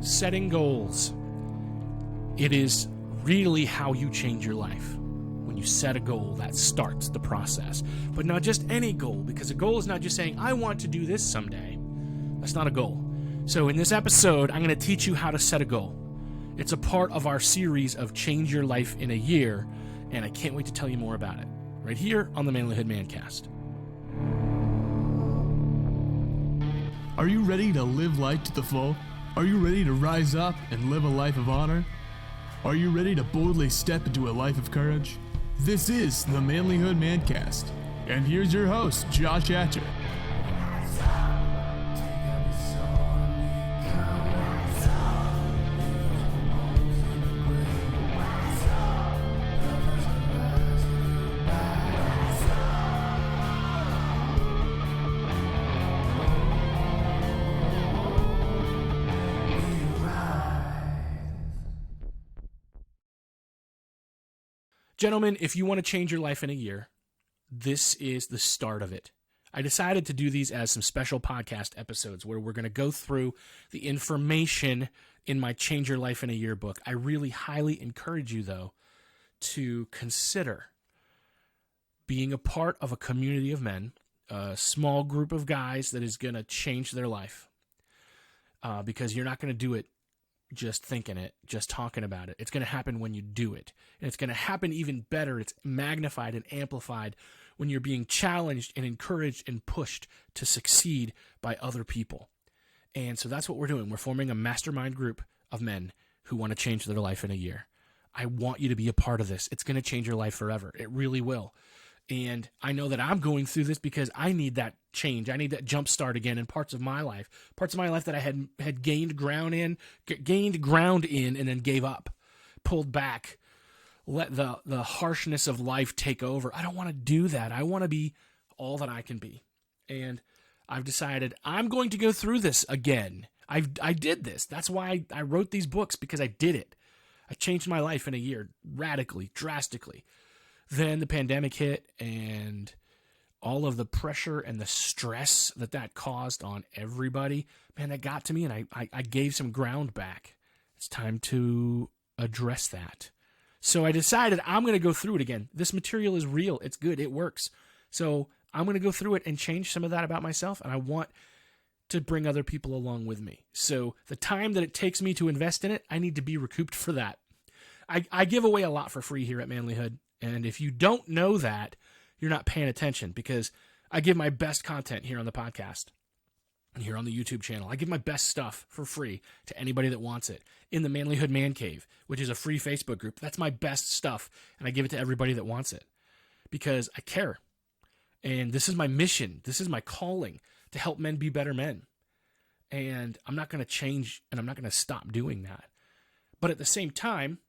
setting goals. It is really how you change your life. When you set a goal, that starts the process. But not just any goal, because a goal is not just saying, I want to do this someday. That's not a goal. So in this episode, I'm going to teach you how to set a goal. It's a part of our series of Change Your Life in a Year, and I can't wait to tell you more about it, right here on the Manlihood Mancast. Are you ready to live life to the full? Are you ready to rise up and live a life of honor? Are you ready to boldly step into a life of courage? This is the Manlihood Mancast, and here's your host, Josh Hatcher. Gentlemen, if you want to change your life in a year, this is the start of it. I decided to do these as some special podcast episodes where we're going to go through the information in my Change Your Life in a Year book. I really highly encourage you, though, to consider being a part of a community of men, a small group of guys that is going to change their life, because you're not going to do it just thinking it, just talking about it. It's going to happen when you do it. And it's going to happen even better. It's magnified and amplified when you're being challenged and encouraged and pushed to succeed by other people. And so that's what we're doing. We're forming a mastermind group of men who want to change their life in a year. I want you to be a part of this. It's going to change your life forever. It really will. And I know that I'm going through this because I need that change. I need that jump start again in parts of my life that I had gained ground in, and then gave up, pulled back, let the harshness of life take over. I don't want to do that. I want to be all that I can be. And I've decided I'm going to go through this again. I did this. That's why I wrote these books, because I did it. I changed my life in a year, radically, drastically. Then the pandemic hit, and all of the pressure and the stress that caused on everybody, man, that got to me, and I gave some ground back. It's time to address that. So I decided I'm going to go through it again. This material is real. It's good. It works. So I'm going to go through it and change some of that about myself, and I want to bring other people along with me. So the time that it takes me to invest in it, I need to be recouped for that. I give away a lot for free here at Manlihood. And if you don't know that, you're not paying attention, because I give my best content here on the podcast and here on the YouTube channel. I give my best stuff for free to anybody that wants it in the Manlihood Man Cave, which is a free Facebook group. That's my best stuff, and I give it to everybody that wants it because I care. And this is my mission. This is my calling, to help men be better men. And I'm not going to change, and I'm not going to stop doing that. But at the same time,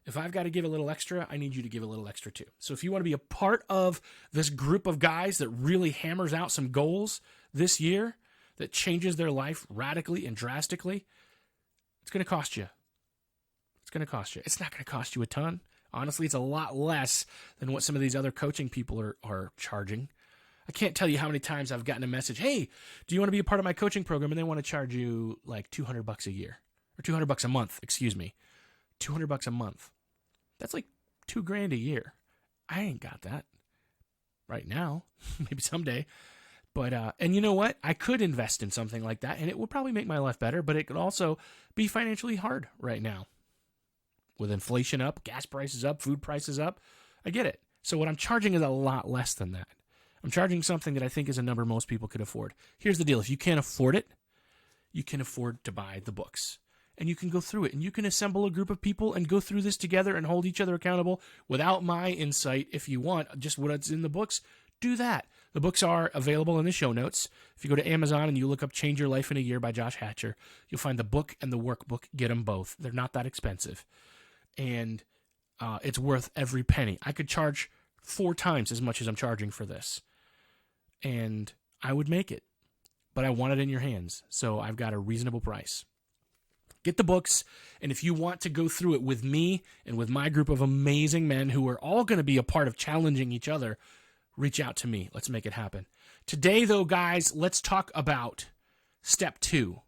if I've got to give a little extra, I need you to give a little extra too. So if you want to be a part of this group of guys that really hammers out some goals this year, that changes their life radically and drastically, it's going to cost you. It's going to cost you. It's not going to cost you a ton. Honestly, it's a lot less than what some of these other coaching people are charging. I can't tell you how many times I've gotten a message, hey, do you want to be a part of my coaching program? And they want to charge you like $200 a year, or $200 a month, excuse me. $200 a month. That's like $2,000 a year. I ain't got that right now. Maybe someday. But, and you know what? I could invest in something like that, and it would probably make my life better, but it could also be financially hard right now. With inflation up, gas prices up, food prices up. I get it. So what I'm charging is a lot less than that. I'm charging something that I think is a number most people could afford. Here's the deal. If you can't afford it, you can afford to buy the books. And you can go through it, and you can assemble a group of people and go through this together and hold each other accountable without my insight. If you want just what's in the books, do that. The books are available in the show notes. If you go to Amazon and you look up Change Your Life in a Year by Josh Hatcher, you'll find the book and the workbook. Get them both. They're not that expensive. And it's worth every penny. I could charge 4 times as much as I'm charging for this. And I would make it. But I want it in your hands, so I've got a reasonable price. Get the books, and if you want to go through it with me and with my group of amazing men who are all going to be a part of challenging each other, reach out to me. Let's make it happen. Today, though, guys, let's talk about step 2.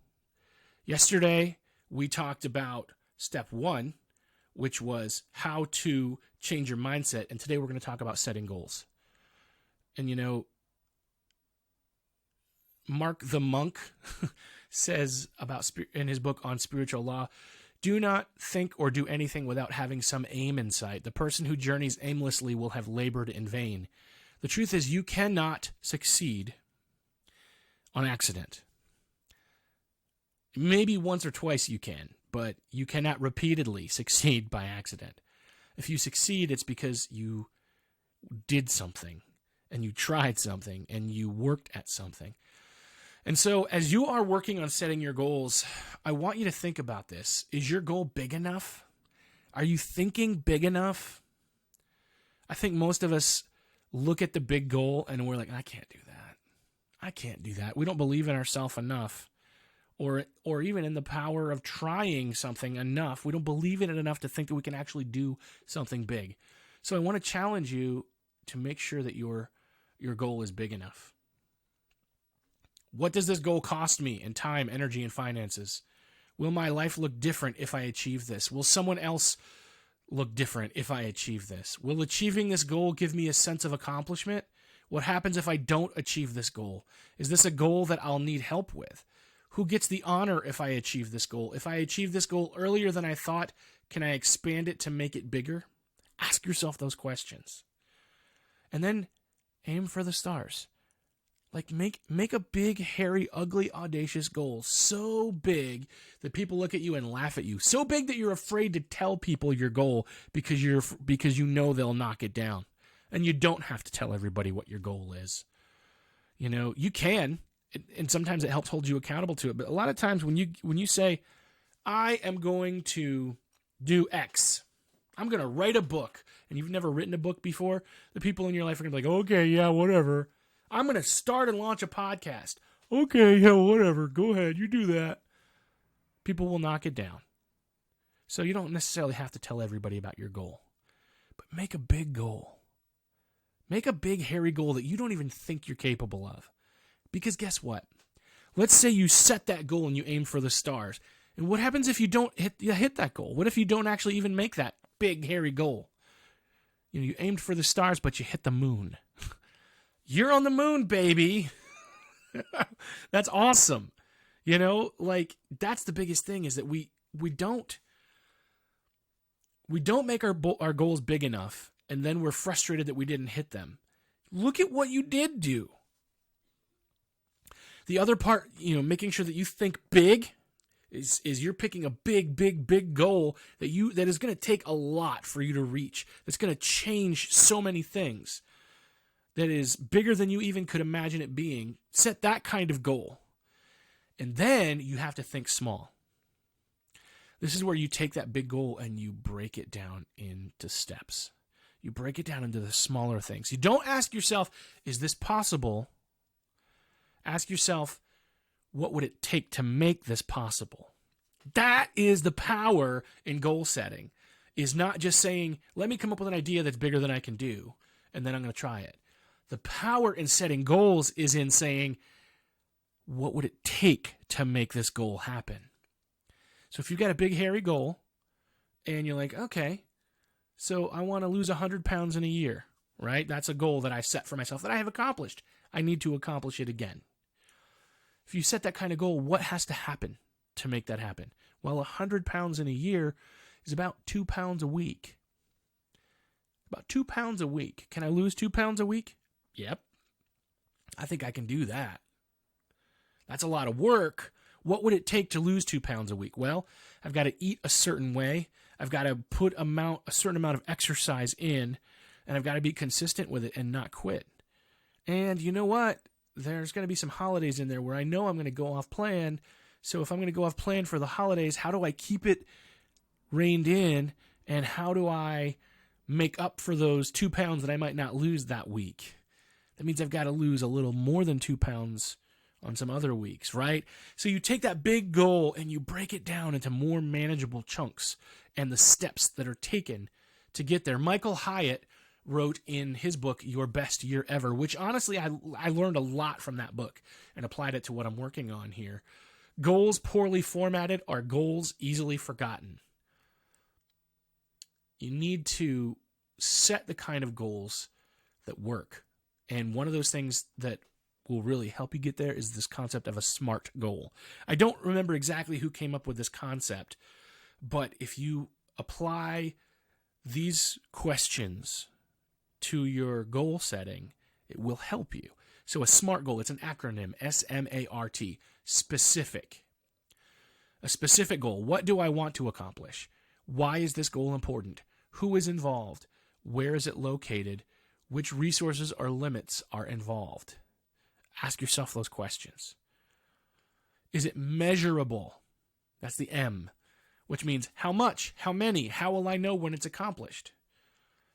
Yesterday, we talked about step 1, which was how to change your mindset. And today we're going to talk about setting goals. And Mark the Monk says about in his book on spiritual law, do not think or do anything without having some aim in sight. The person who journeys aimlessly will have labored in vain. The truth is you cannot succeed on accident. Maybe once or twice you can, but you cannot repeatedly succeed by accident. If you succeed, it's because you did something and you tried something and you worked at something. And so as you are working on setting your goals, I want you to think about this. Is your goal big enough? Are you thinking big enough? I think most of us look at the big goal and we're like, I can't do that. I can't do that. We don't believe in ourselves enough, or even in the power of trying something enough. We don't believe in it enough to think that we can actually do something big. So I want to challenge you to make sure that your goal is big enough. What does this goal cost me in time, energy, and finances? Will my life look different if I achieve this? Will someone else look different if I achieve this? Will achieving this goal give me a sense of accomplishment? What happens if I don't achieve this goal? Is this a goal that I'll need help with? Who gets the honor if I achieve this goal? If I achieve this goal earlier than I thought, can I expand it to make it bigger? Ask yourself those questions. And then aim for the stars. Like make a big, hairy, ugly, audacious goal so big that people look at you and laugh at you. So big that you're afraid to tell people your goal because you know they'll knock it down. And you don't have to tell everybody what your goal is. You can, and sometimes it helps hold you accountable to it. But a lot of times when you say, I am going to do X, I'm going to write a book, and you've never written a book before, the people in your life are going to be like, okay, yeah, whatever. I'm going to start and launch a podcast. Okay, yeah, whatever. Go ahead. You do that. People will knock it down. So you don't necessarily have to tell everybody about your goal. But make a big goal. Make a big, hairy goal that you don't even think you're capable of. Because guess what? Let's say you set that goal and you aim for the stars. And what happens if you don't hit that goal? What if you don't actually even make that big, hairy goal? You aimed for the stars, but you hit the moon. You're on the moon, baby. That's awesome. That's the biggest thing is that we don't make our goals big enough, and then we're frustrated that we didn't hit them. Look at what you did do. The other part, making sure that you think big is you're picking a big, big, big goal that is going to take a lot for you to reach. That's going to change so many things. That is bigger than you even could imagine it being. Set that kind of goal. And then you have to think small. This is where you take that big goal and you break it down into steps. You break it down into the smaller things. You don't ask yourself, is this possible? Ask yourself, what would it take to make this possible? That is the power in goal setting, is not just saying, let me come up with an idea that's bigger than I can do, and then I'm going to try it. The power in setting goals is in saying, what would it take to make this goal happen? So if you've got a big, hairy goal, and you're like, okay, so I want to lose 100 pounds in a year, right? That's a goal that I set for myself that I have accomplished. I need to accomplish it again. If you set that kind of goal, what has to happen to make that happen? Well, 100 pounds in a year is about 2 pounds a week. About 2 pounds a week. Can I lose 2 pounds a week? Yep. I think I can do that. That's a lot of work. What would it take to lose 2 pounds a week? Well, I've got to eat a certain way. I've got to put a certain amount of exercise in, and I've got to be consistent with it and not quit. And you know what? There's going to be some holidays in there where I know I'm going to go off plan. So if I'm going to go off plan for the holidays, how do I keep it reined in? And how do I make up for those 2 pounds that I might not lose that week? That means I've got to lose a little more than 2 pounds on some other weeks, right? So you take that big goal and you break it down into more manageable chunks and the steps that are taken to get there. Michael Hyatt wrote in his book, Your Best Year Ever, which honestly I learned a lot from that book and applied it to what I'm working on here. Goals poorly formatted are goals easily forgotten. You need to set the kind of goals that work. And one of those things that will really help you get there is this concept of a SMART goal. I don't remember exactly who came up with this concept, but if you apply these questions to your goal setting, it will help you. So a SMART goal, it's an acronym, SMART, specific. A specific goal. What do I want to accomplish? Why is this goal important? Who is involved? Where is it located? Which resources or limits are involved? Ask yourself those questions. Is it measurable? That's the M, which means how much, how many, how will I know when it's accomplished?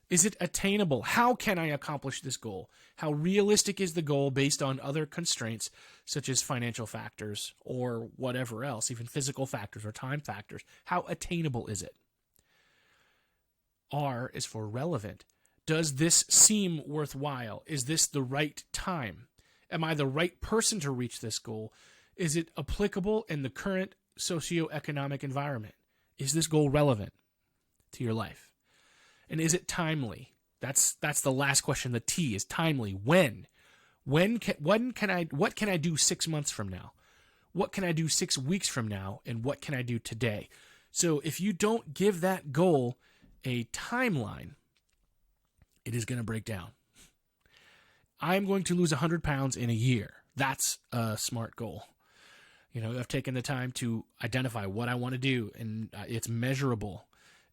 Is it attainable? How can I accomplish this goal? How realistic is the goal based on other constraints, such as financial factors or whatever else, even physical factors or time factors? How attainable is it? R is for relevant. Does this seem worthwhile? Is this the right time? Am I the right person to reach this goal? Is it applicable in the current socioeconomic environment? Is this goal relevant to your life? And is it timely? That's the last question. The T is timely. When? What can I do 6 months from now? What can I do 6 weeks from now? And what can I do today? So if you don't give that goal a timeline, it is going to break down. I'm going to lose 100 pounds in a year. That's a SMART goal. I've taken the time to identify what I want to do, and it's measurable.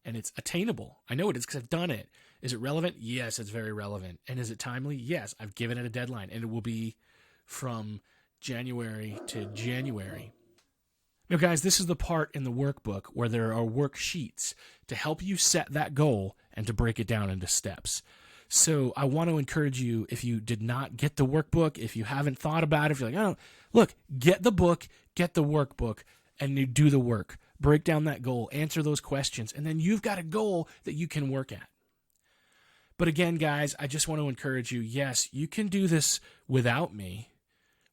And it's attainable. I know it is because I've done it. Is it relevant? Yes, it's very relevant. And is it timely? Yes, I've given it a deadline. And it will be from January to January. Now, guys, this is the part in the workbook where there are worksheets to help you set that goal and to break it down into steps. So I want to encourage you, if you did not get the workbook, if you haven't thought about it, if you're like, oh, look, get the book, get the workbook, and you do the work. Break down that goal, answer those questions, and then you've got a goal that you can work at. But again, guys, I just want to encourage you, yes, you can do this without me,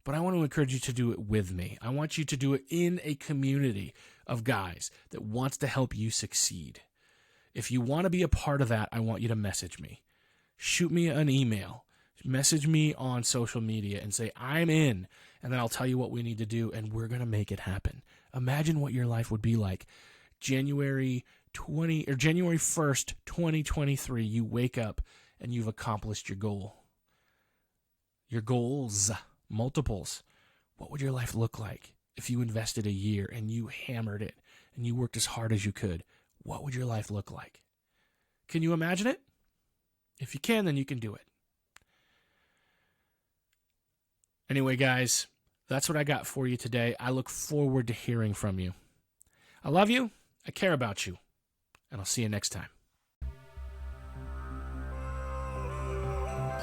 but I want to encourage you to do it with me. I want you to do it in a community of guys that wants to help you succeed. If you want to be a part of that, I want you to message me. Shoot me an email. Message me on social media and say, I'm in, and then I'll tell you what we need to do, and we're going to make it happen. Imagine what your life would be like. January 1st, 2023, you wake up and you've accomplished your goal. Your goals, multiples. What would your life look like if you invested a year and you hammered it and you worked as hard as you could? What would your life look like? Can you imagine it? If you can, then you can do it. Anyway, guys, that's what I got for you today. I look forward to hearing from you. I love you. I care about you. And I'll see you next time.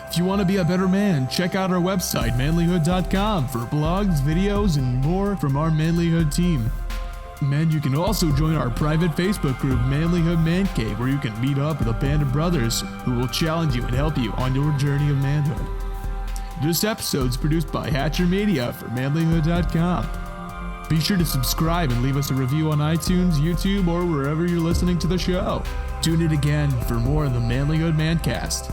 If you want to be a better man, check out our website, manlihood.com, for blogs, videos, and more from our Manlihood team. And you can also join our private Facebook group, Manlihood Man Cave, where you can meet up with a band of brothers who will challenge you and help you on your journey of manhood. This episode is produced by Hatcher Media for manlihood.com. Be sure to subscribe and leave us a review on iTunes, YouTube, or wherever you're listening to the show. Tune in again for more of the Manlihood Mancast.